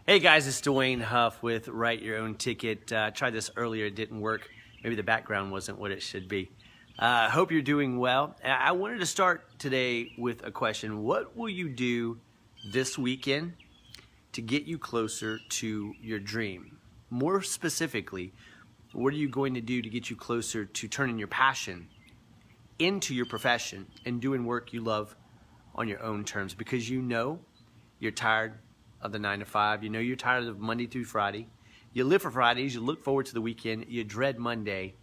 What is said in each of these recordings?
Hey guys, it's Dwayne Huff with Write Your Own Ticket. Tried this earlier, it didn't work. Maybe the background wasn't what it should be. Hope you're doing well. I wanted to start today with a question. What will you do this weekend to get you closer to your dream? More specifically, what are you going to do to get you closer to turning your passion into your profession and doing work you love on your own terms? Because you know you're tired of the 9 to 5. You know you're tired of Monday through Friday. You live for Fridays. You look forward to the weekend. You dread Monday,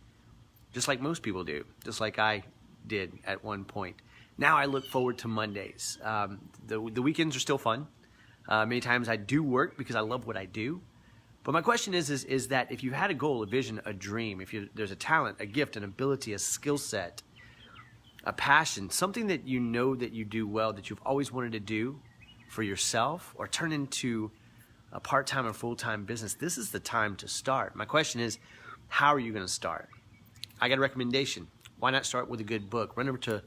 just like most people do, just like I did at one point. Now I look forward to Mondays. The weekends are still fun. Many times I do work because I love what I do. But my question is that if you had a goal, a vision, a dream, there's a talent, a gift, an ability, a skill set, a passion, something that you know that you do well, that you've always wanted to do for yourself or turn into a part-time or full-time business, this is the time to start. My question is, how are you going to start? I got a recommendation. Why not start with a good book? Run over to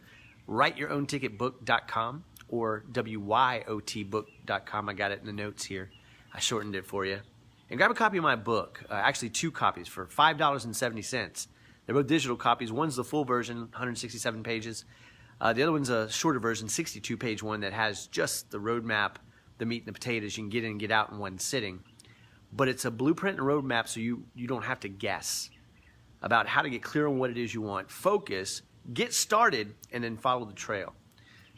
writeyourownticketbook.com or wyotbook.com. I got it in the notes here. I shortened it for you. And grab a copy of my book, actually 2 copies for $5.70. They're both digital copies. One's the full version, 167 pages. The other one's a shorter version, 62-page one that has just the roadmap, the meat and the potatoes. You can get in and get out in one sitting. But it's a blueprint and roadmap so you don't have to guess about how to get clear on what it is you want. Focus, get started, and then follow the trail.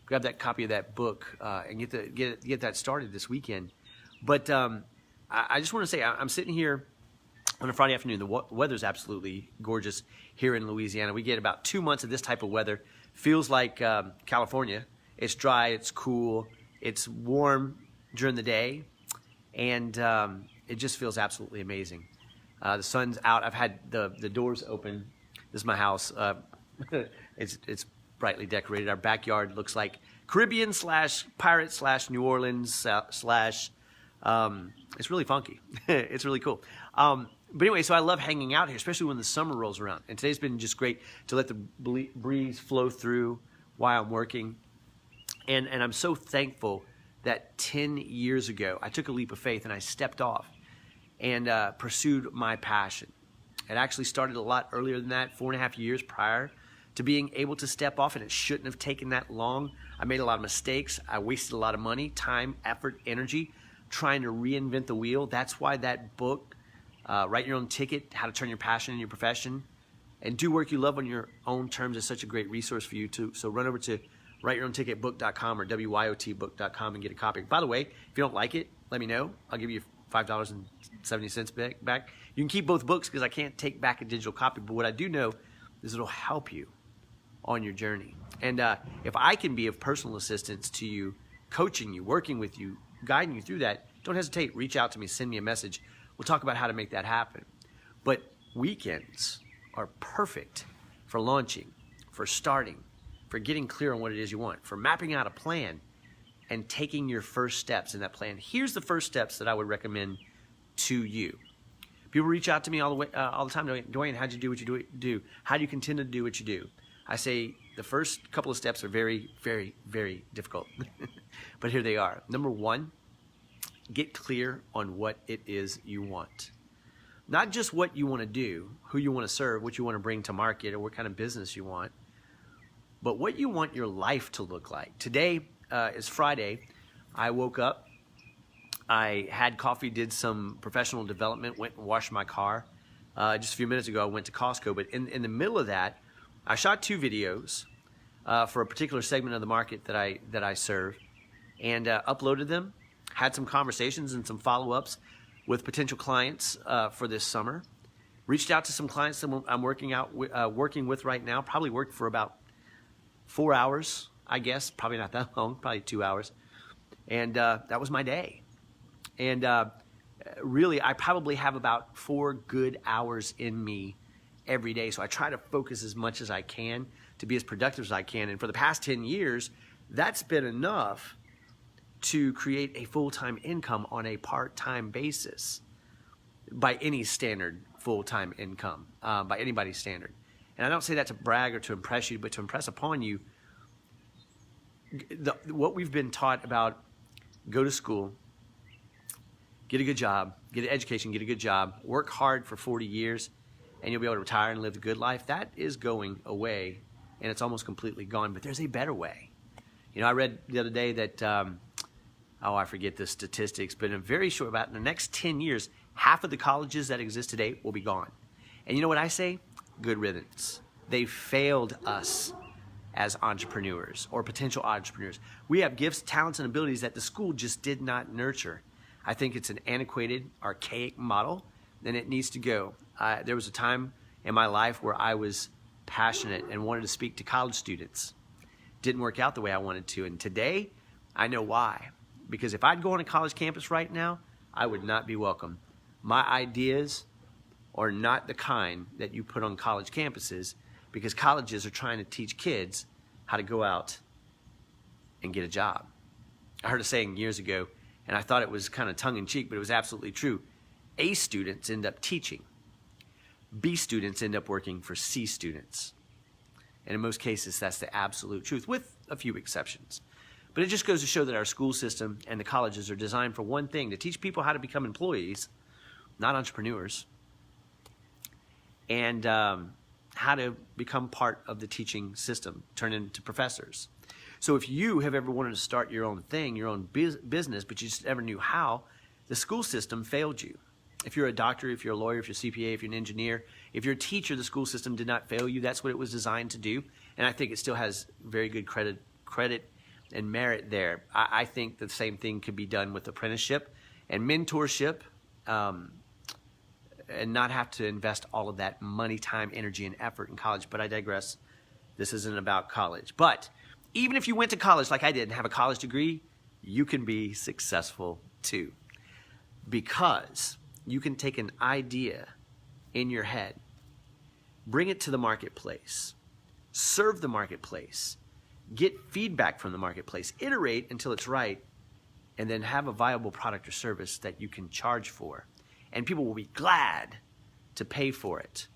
Grab that copy of that book and get that started this weekend. But I just want to say, I'm sitting here on a Friday afternoon. The weather's absolutely gorgeous here in Louisiana. We get about 2 months of this type of weather. Feels like California. It's dry, it's cool, it's warm during the day, and it just feels absolutely amazing. The sun's out. I've had the doors open. This is my house. It's brightly decorated. Our backyard looks like Caribbean / pirate / New Orleans / it's really funky. It's really cool. But anyway, so I love hanging out here, especially when the summer rolls around. And today's been just great to let the breeze flow through while I'm working. And I'm so thankful that 10 years ago, I took a leap of faith and I stepped off and pursued my passion. It actually started a lot earlier than that, 4.5 years prior to being able to step off, and it shouldn't have taken that long. I made a lot of mistakes. I wasted a lot of money, time, effort, energy, trying to reinvent the wheel. That's why that book, Write Your Own Ticket, How to Turn Your Passion into Your Profession, and do work you love on your own terms is such a great resource for you too. So run over to writeyourownticketbook.com or wyotbook.com and get a copy. By the way, if you don't like it, let me know. I'll give you $5.70 back. You can keep both books because I can't take back a digital copy, but what I do know is it'll help you on your journey. And if I can be of personal assistance to you, coaching you, working with you, guiding you through that, don't hesitate. Reach out to me, send me a message. We'll talk about how to make that happen. But weekends are perfect for launching, for starting, for getting clear on what it is you want, for mapping out a plan and taking your first steps in that plan. Here's the first steps that I would recommend to you. People reach out to me all the time. Dwayne, how'd you do what you do? How do you continue to do what you do? I say the first couple of steps are very, very, very difficult. But here they are. Number 1, get clear on what it is you want. Not just what you want to do, who you want to serve, what you want to bring to market, or what kind of business you want, but what you want your life to look like. Today is Friday. I woke up. I had coffee, did some professional development, went and washed my car. Just a few minutes ago, I went to Costco. But in the middle of that, I shot 2 videos for a particular segment of the market that I serve, and uploaded them. Had some conversations and some follow-ups with potential clients for this summer. Reached out to some clients that I'm working with right now. Probably worked for about 4 hours, I guess. Probably not that long, probably 2 hours. And that was my day. And really, I probably have about 4 good hours in me every day. So I try to focus as much as I can to be as productive as I can. And for the past 10 years, that's been enough to create a full-time income on a part-time basis by any standard full-time income, by anybody's standard. And I don't say that to brag or to impress you, but to impress upon you what we've been taught about: go to school, get a good job, get an education, get a good job, work hard for 40 years, and you'll be able to retire and live a good life. That is going away, and it's almost completely gone. But there's a better way. You know, I read the other day that, I forget the statistics, but in a very short, about in the next 10 years, half of the colleges that exist today will be gone. And you know what I say? Good riddance. They failed us as entrepreneurs or potential entrepreneurs. We have gifts, talents, and abilities that the school just did not nurture. I think it's an antiquated, archaic model, and it needs to go. There was a time in my life where I was passionate and wanted to speak to college students. Didn't work out the way I wanted to, and today I know why. Because if I'd go on a college campus right now, I would not be welcome. My ideas are not the kind that you put on college campuses, because colleges are trying to teach kids how to go out and get a job. I heard a saying years ago, and I thought it was kind of tongue-in-cheek, but it was absolutely true. A students end up teaching. B students end up working for C students. And in most cases, that's the absolute truth, with a few exceptions. But it just goes to show that our school system and the colleges are designed for one thing: to teach people how to become employees, not entrepreneurs, and how to become part of the teaching system, turn into professors. So if you have ever wanted to start your own thing, your own business, but you just never knew how, the school system failed you. If you're a doctor, if you're a lawyer, if you're a CPA, if you're an engineer, if you're a teacher, the school system did not fail you. That's what it was designed to do. And I think it still has very good credit and merit there. I think the same thing could be done with apprenticeship and mentorship, and not have to invest all of that money, time, energy, and effort in college. But I digress. This isn't about college. But even if you went to college like I did and have a college degree, you can be successful too. Because you can take an idea in your head, bring it to the marketplace, serve the marketplace, get feedback from the marketplace, iterate until it's right, and then have a viable product or service that you can charge for. And people will be glad to pay for it.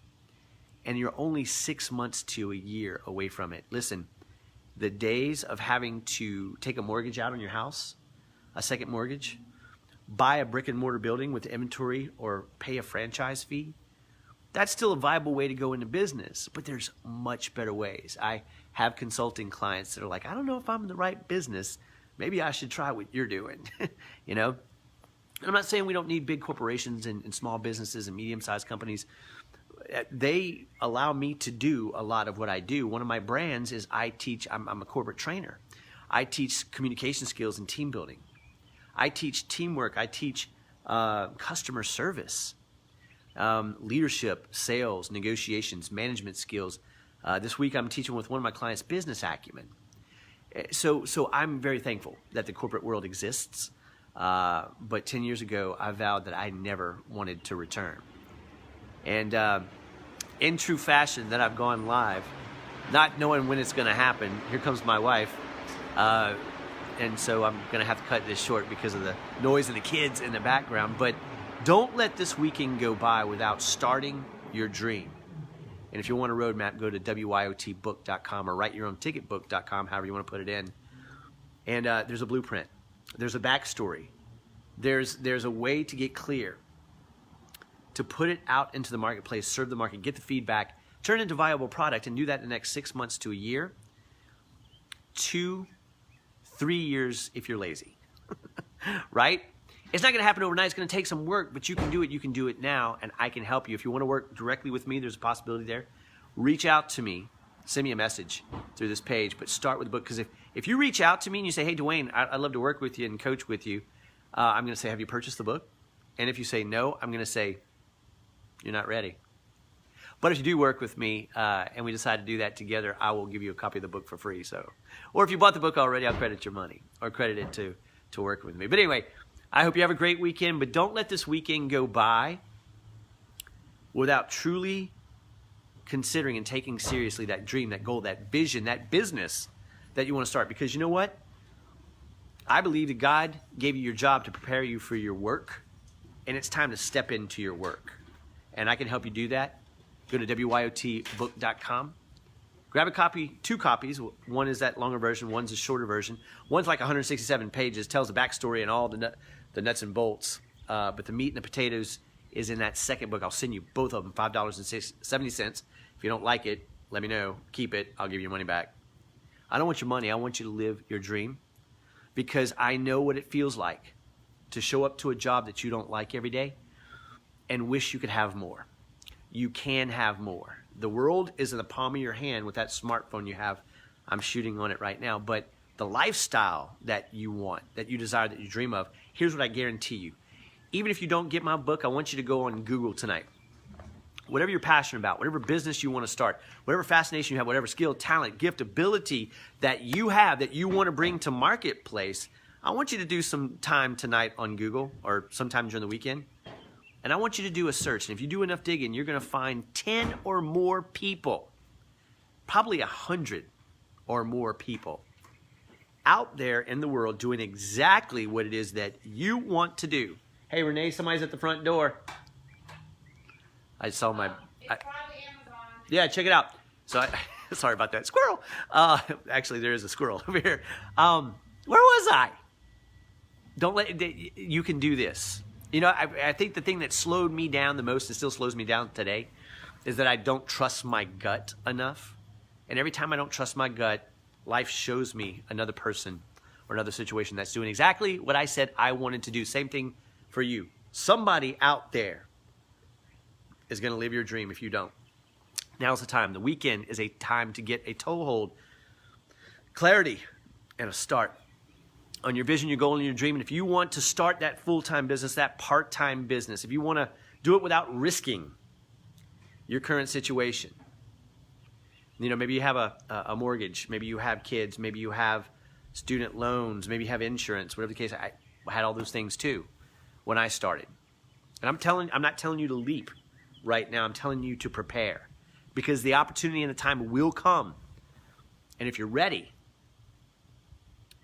And you're only 6 months to a year away from it. Listen, the days of having to take a mortgage out on your house, a second mortgage, buy a brick and mortar building with inventory, or pay a franchise fee, that's still a viable way to go into business. But there's much better ways. I have consulting clients that are like, I don't know if I'm in the right business. Maybe I should try what you're doing. You know? And I'm not saying we don't need big corporations and small businesses and medium-sized companies. They allow me to do a lot of what I do. One of my brands is I'm a corporate trainer. I teach communication skills and team building. I teach teamwork. I teach customer service, leadership, sales, negotiations, management skills. This week I'm teaching with one of my clients business acumen. So I'm very thankful that the corporate world exists. But 10 years ago, I vowed that I never wanted to return. And in true fashion, that I've gone live, not knowing when it's going to happen. Here comes my wife. And so I'm going to have to cut this short because of the noise of the kids in the background. But don't let this weekend go by without starting your dream. And if you want a roadmap, go to wyotbook.com or writeyourownticketbook.com, however you want to put it in. And there's a blueprint. There's a backstory. There's a way to get clear, to put it out into the marketplace, serve the market, get the feedback, turn it into a viable product, and do that in the next 6 months to a year, 2-3 years if you're lazy, right? It's not going to happen overnight. It's going to take some work, but you can do it. You can do it now, and I can help you. If you want to work directly with me, there's a possibility there. Reach out to me. Send me a message through this page, but start with the book. Because if you reach out to me and you say, hey, Dwayne, I'd love to work with you and coach with you, I'm going to say, have you purchased the book? And if you say no, I'm going to say, you're not ready. But if you do work with me and we decide to do that together, I will give you a copy of the book for free. So, or if you bought the book already, I'll credit your money or credit it to work with me. But anyway, I hope you have a great weekend, but don't let this weekend go by without truly considering and taking seriously that dream, that goal, that vision, that business that you want to start. Because you know what? I believe that God gave you your job to prepare you for your work, and it's time to step into your work. And I can help you do that. Go to wyotbook.com. Grab a copy, 2 copies. One is that longer version, one's a shorter version. One's like 167 pages, tells the backstory and all the nuts and bolts but the meat and the potatoes is in that second book. I'll send you both of them, $5.70. If you don't like it, let me know. Keep it. I'll give you your money back. I don't want your money. I want you to live your dream, because I know what it feels like to show up to a job that you don't like every day and wish you could have more. You can have more. The world is in the palm of your hand with that smartphone you have. I'm shooting on it right now. But the lifestyle that you want, that you desire, that you dream of, here's what I guarantee you. Even if you don't get my book, I want you to go on Google tonight. Whatever you're passionate about, whatever business you want to start, whatever fascination you have, whatever skill, talent, gift, ability that you have that you want to bring to marketplace, I want you to do some time tonight on Google or sometime during the weekend. And I want you to do a search. And if you do enough digging, you're going to find 10 or more people, probably 100 or more people out there in the world doing exactly what it is that you want to do. Hey, Renee, somebody's at the front door. I saw my... It's probably Amazon. Yeah, check it out. So, sorry about that. Squirrel. Actually, there is a squirrel over here. Where was I? Don't let... You can do this. You know, I think the thing that slowed me down the most, and still slows me down today, is that I don't trust my gut enough. And every time I don't trust my gut, life shows me another person or another situation that's doing exactly what I said I wanted to do. Same thing for you. Somebody out there is going to live your dream if you don't. Now's the time. The weekend is a time to get a toehold, clarity, and a start on your vision, your goal, and your dream. And if you want to start that full-time business, that part-time business, if you want to do it without risking your current situation, you know, maybe you have a mortgage, maybe you have kids, maybe you have student loans, maybe you have insurance, whatever the case. I had all those things too when I started. And I'm not telling you to leap right now. I'm telling you to prepare, because the opportunity and the time will come. And if you're ready,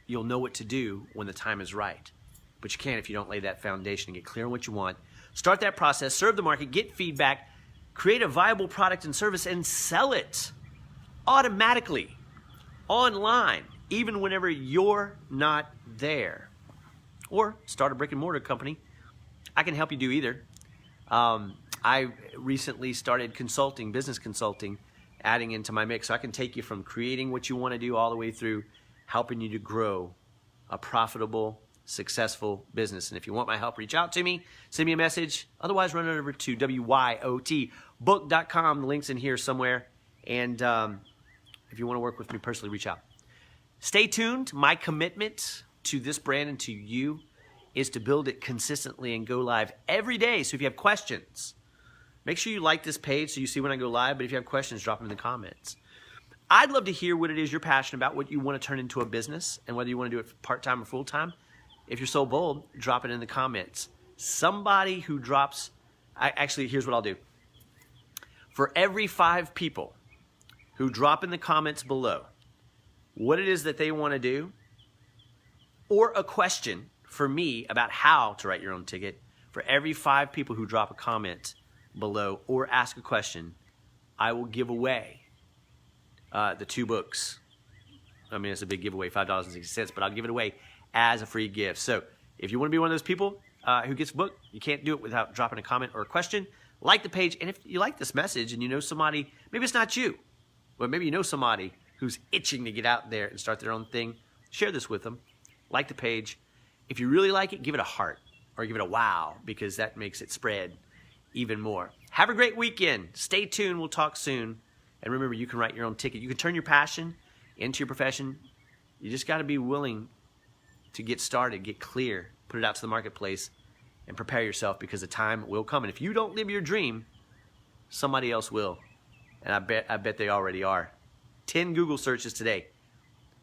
you'll know what to do when the time is right. But you can't if you don't lay that foundation and get clear on what you want. Start that process, serve the market, get feedback, create a viable product and service, and sell it automatically online, even whenever you're not there. Or start a brick and mortar company. I can help you do either. I recently started consulting, business consulting, adding into my mix. So I can take you from creating what you want to do all the way through helping you to grow a profitable, successful business. And if you want my help, reach out to me, send me a message. Otherwise, run it over to wyotbook.com. The link's in here somewhere. And if you want to work with me personally, reach out. Stay tuned. My commitment to this brand and to you is to build it consistently and go live every day. So if you have questions, make sure you like this page so you see when I go live. But if you have questions, drop them in the comments. I'd love to hear what it is you're passionate about, what you want to turn into a business, and whether you want to do it part-time or full-time. If you're so bold, drop it in the comments. Somebody who drops... Actually, here's what I'll do. For every 5 people who drop in the comments below what it is that they want to do, or a question for me about how to write your own ticket, for every 5 people who drop a comment below or ask a question, I will give away the 2 books. I mean, it's a big giveaway, $5.60, but I'll give it away as a free gift. So if you want to be one of those people who gets a book, you can't do it without dropping a comment or a question. Like the page, and if you like this message and you know somebody, maybe it's not you, but maybe you know somebody who's itching to get out there and start their own thing, share this with them. Like the page. If you really like it, give it a heart or give it a wow, because that makes it spread even more. Have a great weekend. Stay tuned. We'll talk soon. And remember, you can write your own ticket. You can turn your passion into your profession. You just got to be willing to get started, get clear, put it out to the marketplace, and prepare yourself, because the time will come. And if you don't live your dream, somebody else will. And I bet they already are. 10 Google searches today.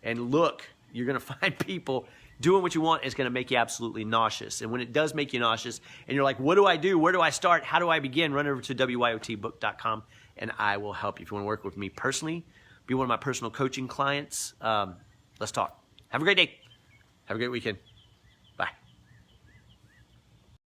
And look, you're going to find people doing what you want. It's going to make you absolutely nauseous. And when it does make you nauseous, and you're like, what do I do? Where do I start? How do I begin? Run over to wyotbook.com. And I will help you. If you want to work with me personally, be one of my personal coaching clients, let's talk. Have a great day. Have a great weekend.